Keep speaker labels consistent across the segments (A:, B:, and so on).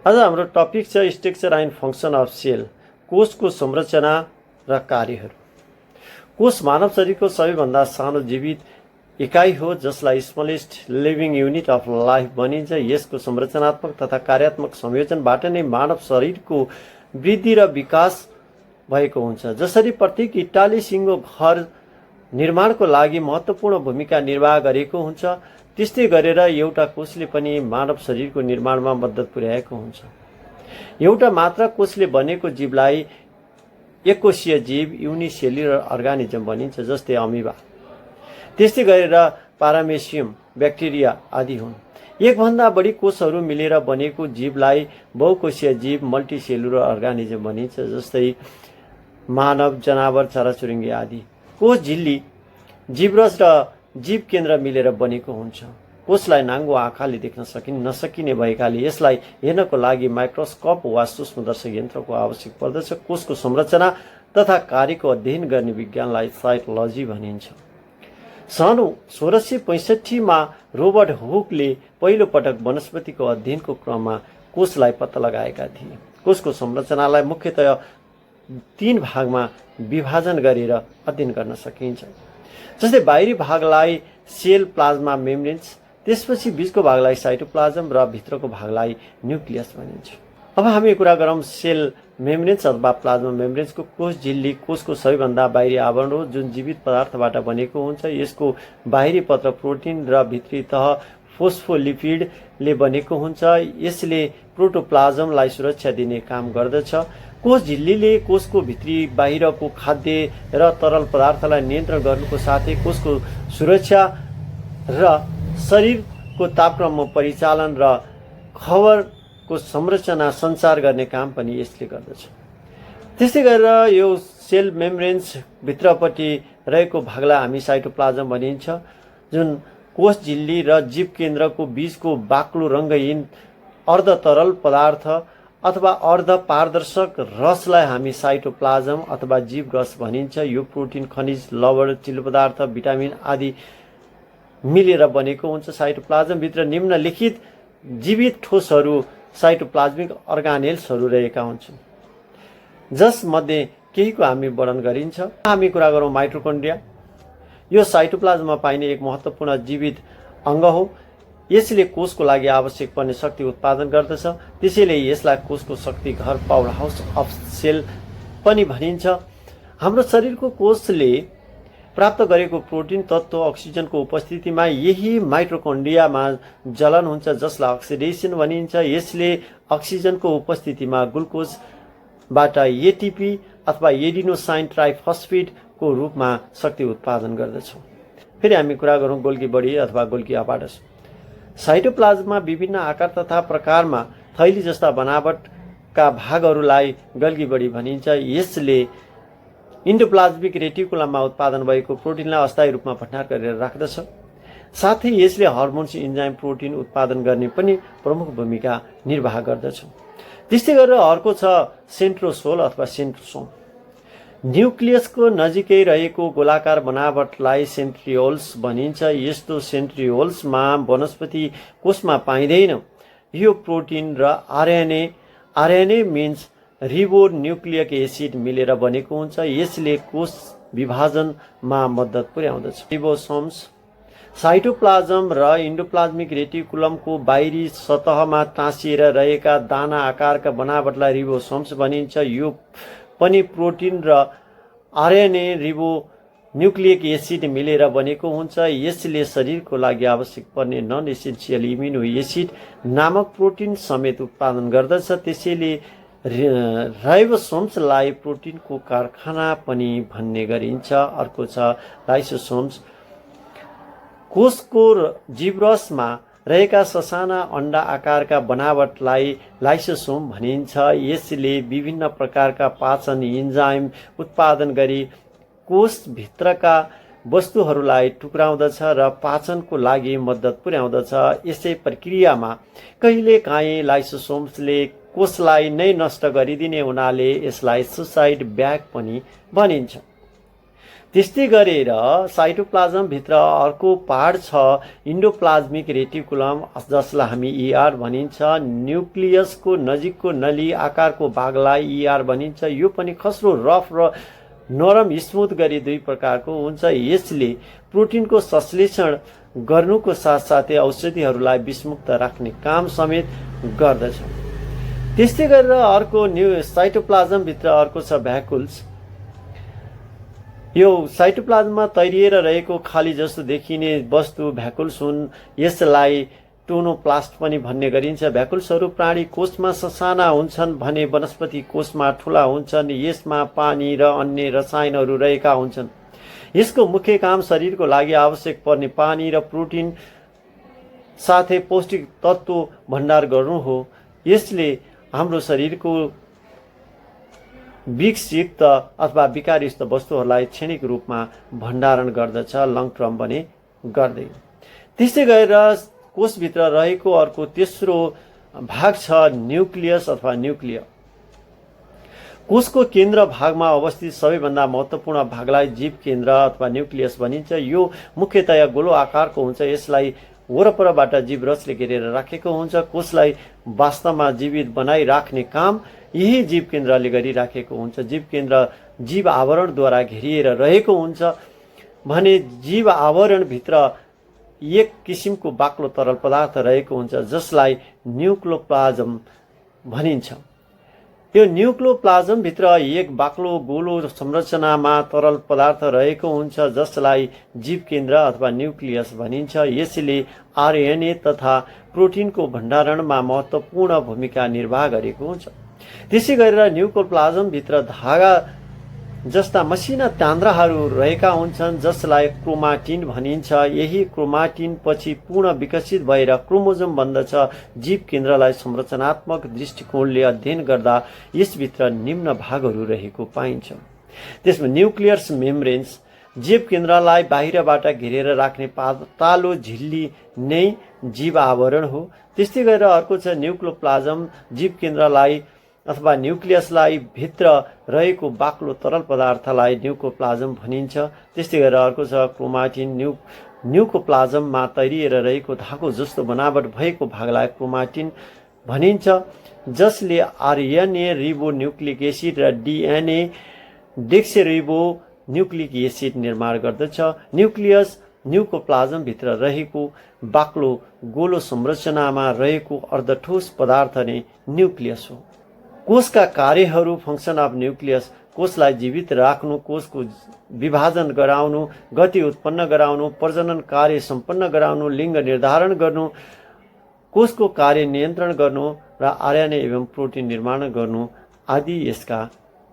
A: आज हाम्रो टपिक छ structure and function of cell, कोषको संरचना र कार्यहरू। कोष मानव शरीरको सबैभन्दा सानो जीवित इकाइ हो जसलाई smallest living unit of life भनिन्छ। यसको संरचनात्मक तथा कार्यात्मक संयोजनबाट नै मानव शरीरको वृद्धि र विकास भएको हुन्छ। जसरी प्रत्येक इँटाले सिङ्गो घर निर्माणको लागि महत्त्वपूर्ण भूमिका निर्वाह गरेको हुन्छ, त्यस्तै गरेर एउटा कोषले पनि मानव शरीरको निर्माणमा मद्दत पुर्याएको हुन्छ। एउटा मात्र कोषले बनेको जीवलाई एककोषीय जीव युनिसेल्युलर अर्गानिजम भनिन्छ, जस्तै अमिबा। त्यस्तै गरेर पारामेसियम, ब्याक्टेरिया आदि हुन्। एकभन्दा बढी कोषहरू मिलेर बनेको जीवलाई बहुकोषीय जीव मल्टिसेल्युलर अर्गानिजम भनिन्छ, जस्तै मानव, जनावर, चराचुरुङ्गी आदि। कोष झिल्ली, जीवरस र जीव केन्द्र मिलेर बनेको हुन्छ। कोषलाई नाङ्गो आँखाले देख्न नसकिने भएकाले यसलाई हेर्नको लागि माइक्रोस्कोप वा सूक्ष्मदर्शक यन्त्रको आवश्यक पर्दछ। कोषको संरचना तथा कार्यको अध्ययन गर्ने विज्ञानलाई साइटोलोजी भनिन्छ। सन् 1665 मा रोबर्ट हुकले पहिलो पटक वनस्पतिको अध्ययनको क्रममा कोषलाई पत्ता लगाएका थिए। कोषको संरचनालाई मुख्यतया 3 भागमा विभाजन गरेर अध्ययन गर्न सकिन्छ। जस्तै बाहिरी भागलाई सेल, प्लाज्मा, मेम्ब्रेन्स, त्यसपछि बीचको भागलाई साइटोप्लाज्म र भित्रको भागलाई न्युक्लियस भनिन्छ। अब हामी कुरा गरौँ सेल मेम्ब्रेन्स अथवा प्लाज्मा मेम्ब्रेन्सको। कोष झिल्ली कोषको सबैभन्दा बाहिरी आवरण हो जुन जीवित पदार्थबाट बनेको हुन्छ। यसको बाहिरी पत्र प्रोटिन र भित्री तह फोस्फोलिपिडले बनेको हुन्छ। यसले प्रोटोप्लाज्मलाई सुरक्षा दिने काम गर्दछ। कोष झिल्लीले कोषको भित्री बाहिरको खाद्य र तरल पदार्थलाई नियन्त्रण गर्नुको साथै कोषको सुरक्षा र शरीरको तापक्रममा परिचालन र खबरको संरचना सञ्चार गर्ने काम पनि यसले गर्दछ। त्यस्तै गरेर यो सेल मेम्ब्रेन्स भित्रपट्टि रहेको भागलाई हामी साइटोप्लाज्म भनिन्छ, जुन कोष झिल्ली र जीव केन्द्रको बीचको बाक्लो रङ्गहीन अर्धतरल पदार्थ अथवा अर्ध पारदर्शक रसलाई हामी साइटोप्लाज्म अथवा जीव रस भनिन्छ। यो प्रोटिन, खनिज, लवण, चिल्लो पदार्थ, भिटामिन आदि मिलेर बनेको हुन्छ। साइटोप्लाज्मभित्र निम्नलिखित जीवित ठोसहरू साइटोप्लाज्मिक अर्गानेल्सहरू रहेका हुन्छन्, जसमध्ये केहीको हामी वर्णन गरिन्छ। हामी कुरा गरौँ माइटोकन्ड्रिया। यो साइटोप्लाज्ममा पाइने एक महत्त्वपूर्ण जीवित अङ्ग हो। यसले कोषको लागि आवश्यक पर्ने शक्ति उत्पादन गर्दछ। त्यसैले यसलाई कोषको शक्ति घर, पावर हाउस अफ सेल पनि भनिन्छ। हाम्रो शरीरको कोषले प्राप्त गरेको प्रोटिन तत्त्व अक्सिजनको उपस्थितिमा यही माइटोकन्ड्रियामा जलन हुन्छ, जसलाई अक्सिडेसन भनिन्छ। यसले अक्सिजनको उपस्थितिमा ग्लुकोजबाट एटिपी अथवा एडिनोसाइन ट्राइफस्फेटको रूपमा शक्ति उत्पादन गर्दछ। फेरि हामी कुरा गरौँ गोल्गी बडी अथवा गोल्गी अपाडस। साइटोप्लाज्ममा विभिन्न आकार तथा प्रकारमा थैली जस्ता बनावटका भागहरूलाई गोल्गी बडी भनिन्छ। यसले इन्डोप्लाज्मिक रेटिकुलममा उत्पादन भएको प्रोटिनलाई अस्थायी रूपमा भण्डार गरेर राख्दछ। साथै यसले हर्मोन्स, इन्जाइम, प्रोटिन उत्पादन गर्ने पनि प्रमुख भूमिका निर्वाह गर्दछ। त्यस्तै गरेर अर्को छ सेन्ट्रोसोल अथवा सेन्ट्रोसोम। न्युक्लियसको नजिकै रहेको गोलाकार बनावटलाई सेन्ट्रियोल्स भनिन्छ। यस्तो सेन्ट्रियोल्समा वनस्पति कोषमा पाइँदैन। यो प्रोटिन र RNA means ribo nucleic acid मिलेर बनेको हुन्छ। यसले कोष विभाजनमा मद्दत पुर्याउँदछ। रिबोसोम्स साइटोप्लाज्म र इन्डोप्लाज्मिक रेटिकुलमको बाहिरी सतहमा टाँसिएर रहेका दाना आकारका बनावटलाई रिबोसोम्स भनिन्छ। यो पनि प्रोटिन र आरएनए रिबो न्युक्लिक एसिड मिलेर बनेको हुन्छ। यसले शरीरको लागि आवश्यक पर्ने नन एसेन्सियल इम्युनो एसिड नामक प्रोटिन समेत उत्पादन गर्दछ। त्यसैले राइबोसोम्सलाई प्रोटिनको कारखाना पनि भन्ने गरिन्छ। अर्को छ लाइसोसोम्स। कोषको जीवरसमा रहेका ससाना अन्डा आकारका बनावटलाई लाइसोसोम भनिन्छ। यसले विभिन्न प्रकारका पाचन इन्जाइम उत्पादन गरी कोषभित्रका वस्तुहरूलाई टुक्राउँदछ र पाचनको लागि मद्दत पुर्याउँदछ। यसै प्रक्रियामा कहिलेकाहीँ लाइसोसोम्सले कोषलाई नै नष्ट गरिदिने हुनाले यसलाई सुसाइड ब्याग पनि भनिन्छ। त्यस्तै गरेर साइटोप्लाज्मभित्र अर्को पार्ट छ इन्डोप्लाज्मिक रेटिकुलम, जसलाई हामी ER भनिन्छ। न्युक्लियसको नजिकको नली आकारको भागलाई ER भनिन्छ। यो पनि खस्रो, रफ र नरम स्मुथ गरी दुई प्रकारको हुन्छ। यसले प्रोटिनको संश्लेषण गर्नुको साथसाथै औषधिहरूलाई विषमुक्त राख्ने काम समेत गर्दछ। त्यस्तै गरेर अर्को साइटोप्लाज्मभित्र अर्को छ भ्याकुल्स। यो साइटोप्लाज्ममा तैरिएर रहेको खाली जस्तो देखिने वस्तु भ्याकुल्स हुन्। यसलाई टोनोप्लास्ट पनि भन्ने गरिन्छ। भ्याकुल्सहरू प्राणी कोषमा ससाना हुन्छन् भने वनस्पति कोषमा ठुला हुन्छन्। यसमा पानी र अन्य रसायनहरू रहेका हुन्छन्। यसको मुख्य काम शरीरको लागि आवश्यक पर्ने पानी र प्रोटिन साथै पौष्टिक तत्त्व भण्डार गर्नु हो। यसले हाम्रो शरीरको विषयुक्त अथवा विकारयुक्त वस्तुहरूलाई क्षणिक रूपमा भण्डारण गर्दछ, लङ टर्म भने गर्दै। त्यस्तै गरेर कोषभित्र रहेको अर्को तेस्रो भाग छ न्युक्लियस अथवा न्युक्लिय। कोषको केन्द्र भागमा अवस्थित सबैभन्दा महत्त्वपूर्ण भागलाई जीव केन्द्र अथवा न्युक्लियस भनिन्छ। यो मुख्यतया गोलो आकारको हुन्छ। यसलाई वरपरबाट जीवरसले घेरेर राखेको हुन्छ। कोषलाई वास्तवमा जीवित बनाइराख्ने काम यही जीव केन्द्रले गरिराखेको हुन्छ। जीव केन्द्र जीव आवरणद्वारा घेरिएर रहेको हुन्छ भने जीव आवरणभित्र एक किसिमको बाक्लो तरल पदार्थ रहेको हुन्छ जसलाई न्युक्लोप्लाज्म भनिन्छ। त्यो न्युक्लोप्लाज्मभित्र एक बाक्लो गोलो संरचनामा तरल पदार्थ रहेको हुन्छ जसलाई जीव केन्द्र अथवा न्युक्लियस भनिन्छ। यसले RNA तथा प्रोटिनको भण्डारणमा महत्त्वपूर्ण भूमिका निर्वाह गरेको हुन्छ। त्यसै गरेर न्युक्लोप्लाज्मभित्र धागा जस्ता मसिना तान्द्राहरू रहेका हुन्छन् जसलाई क्रोमाटिन भनिन्छ। यही क्रोमाटिन पछि पूर्ण विकसित भएर क्रोमोजोम बन्दछ। जीव केन्द्रलाई संरचनात्मक दृष्टिकोणले अध्ययन गर्दा यसभित्र निम्न भागहरू रहेको पाइन्छ। त्यसमा न्युक्लियर मेम्ब्रेन्स जीव केन्द्रलाई बाहिरबाट घेरेर राख्ने पातलो झिल्ली नै जीव आवरण हो। त्यस्तै गरेर अर्को छ न्युक्लोप्लाज्म। जीव केन्द्रलाई अथवा न्युक्लियसलाई भित्र रहेको बाक्लो तरल पदार्थलाई न्युक्लोप्लाज्म भनिन्छ। त्यस्तै गरेर अर्को छ क्रोमाटिन। न्युक्लोप्लाज्ममा तैरिएर रहेको धागो जस्तो बनावट भएको भागलाई क्रोमाटिन भनिन्छ जसले RNA रिबो न्युक्लिक एसिड र DNA डेक्सरिबो न्युक्लिक एसिड निर्माण गर्दछ। न्युक्लियस न्युक्लोप्लाज्मभित्र रहेको बाक्लो गोलो संरचनामा रहेको अर्धठोस पदार्थ नै न्युक्लियस हो। कोषका कार्यहरू फङ्सन अफ न्युक्लियस कोषलाई जीवित राख्नु, कोषको विभाजन गराउनु, गति उत्पन्न गराउनु, प्रजनन कार्य सम्पन्न गराउनु, लिङ्ग निर्धारण गर्नु, कोषको कार्य नियन्त्रण गर्नु र RNA एवं प्रोटिन निर्माण गर्नु आदि यसका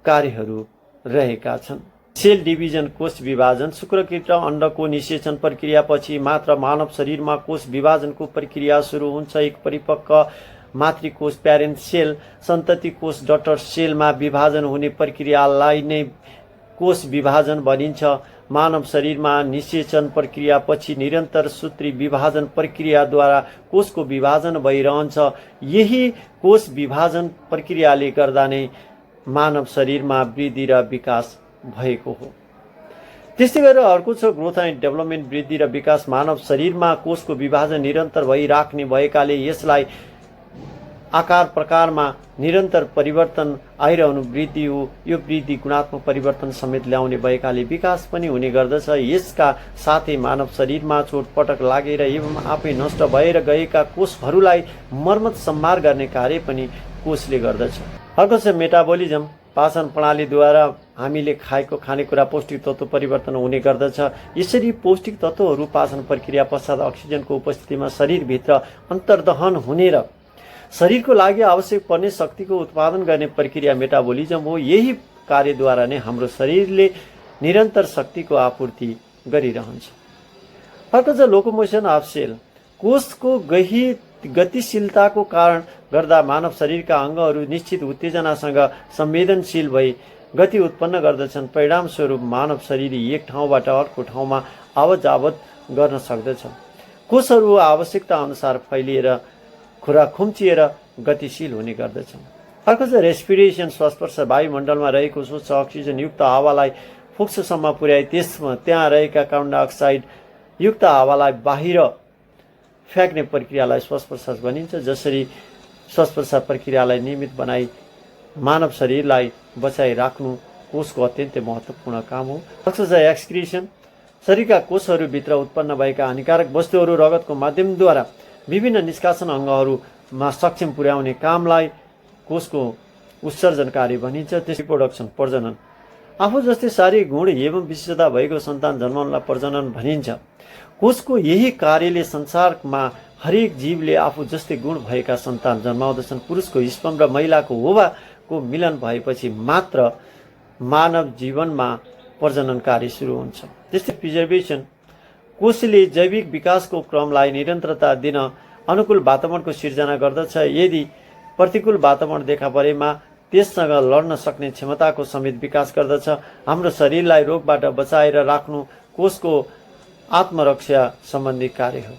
A: कार्यहरू रहेका छन्। सेल डिभिजन कोष विभाजन। शुक्रकीट र अण्डको निषेचन प्रक्रियापछि मात्र मानव शरीरमा कोष विभाजनको प्रक्रिया सुरु हुन्छ। एक परिपक्व मातृकोष प्यारेन्ट सेल सन्तति कोष डटर सेलमा विभाजन हुने प्रक्रियालाई नै कोष विभाजन भनिन्छ। मानव शरीरमा निषेचन प्रक्रियापछि निरन्तर सूत्री विभाजन प्रक्रियाद्वारा कोषको विभाजन भइरहन्छ। यही कोष विभाजन प्रक्रियाले गर्दा नै मानव शरीरमा वृद्धि र विकास भएको हो। त्यस्तै गरेर अर्को छ ग्रोथ एन्ड डेभलपमेन्ट। वृद्धि र विकास मानव शरीरमा कोषको विभाजन निरन्तर भइराख्ने भएकाले यसलाई आकार प्रकारमा निरन्तर परिवर्तन आइरहनु वृद्धि हो। यो वृद्धि गुणात्मक परिवर्तन समेत ल्याउने भएकाले विकास पनि हुने गर्दछ। यसका साथै मानव शरीरमा चोटपटक लागेर एवं आफै नष्ट भएर गएका कोषहरूलाई मर्मत सम्हार गर्ने कार्य पनि कोषले गर्दछ। अर्को छ मेटाबोलिजम। पाचन प्रणालीद्वारा हामीले खाएको खानेकुरा पौष्टिक तत्त्व परिवर्तन हुने गर्दछ। यसरी पौष्टिक तत्त्वहरू पाचन प्रक्रिया पश्चात अक्सिजनको उपस्थितिमा शरीरभित्र अन्तर्दहन हुने र शरीरको लागि आवश्यक पर्ने शक्तिको उत्पादन गर्ने प्रक्रिया मेटाबोलिजम हो। यही कार्यद्वारा नै हाम्रो शरीरले निरन्तर शक्तिको आपूर्ति गरिरहन्छ। अर्को छ लोकोमोसन अफ सेल। कोषको गतिशीलताको कारण गर्दा मानव शरीरका अङ्गहरू निश्चित उत्तेजनासँग संवेदनशील भई गति उत्पन्न गर्दछन्। परिणामस्वरूप मानव शरीर एक ठाउँबाट अर्को ठाउँमा आवत जावत गर्न सक्दछ। कोषहरू आवश्यकता अनुसार फैलिएर खुराक खुम्चिएर गतिशील हुने गर्दछ। अर्को चाहिँ रेस्पिरेसन। श्वासप्रश्वास वायुमण्डलमा रहेको स्वच्छ अक्सिजनयुक्त हावालाई फोक्सोसम्म पुर्याई त्यहाँ रहेका कार्बन डाइअक्साइड युक्त हावालाई बाहिर फ्याँक्ने प्रक्रियालाई श्वास प्रश्वास भनिन्छ। जसरी श्वास प्रश्वास प्रक्रियालाई नियमित बनाई मानव शरीरलाई बचाइराख्नु कोषको अत्यन्तै महत्त्वपूर्ण काम हो। अक्सिजन एक्सक्रिसन शरीरका कोषहरूभित्र उत्पन्न भएका हानिकारक वस्तुहरू रगतको माध्यमद्वारा विभिन्न निष्कासन अङ्गहरूमा सक्षम पुर्याउने कामलाई कोषको उत्सर्जन कार्य भनिन्छ। त्यसै प्रोडक्सन प्रजनन आफू जस्तै शारीरिक गुण एवं विशेषता भएको सन्तान जन्माउनलाई प्रजनन भनिन्छ। कोषको यही कार्यले संसारमा हरेक जीवले आफू जस्तै गुण भएका सन्तान जन्माउँदछन्। पुरुषको स्पर्म र महिलाको ओभाको मिलन भएपछि मात्र मानव जीवनमा प्रजनन कार्य सुरु हुन्छ। त्यस्तै प्रिजर्भेसन कोषले जैविक विकासको क्रमलाई निरन्तरता दिन अनुकूल वातावरणको सिर्जना गर्दछ। यदि प्रतिकूल वातावरण देखा परेमा त्यससँग लड्न सक्ने क्षमताको समेत विकास गर्दछ। हाम्रो शरीरलाई रोगबाट बचाएर राख्नु कोषको आत्मरक्षा सम्बन्धी कार्य हो।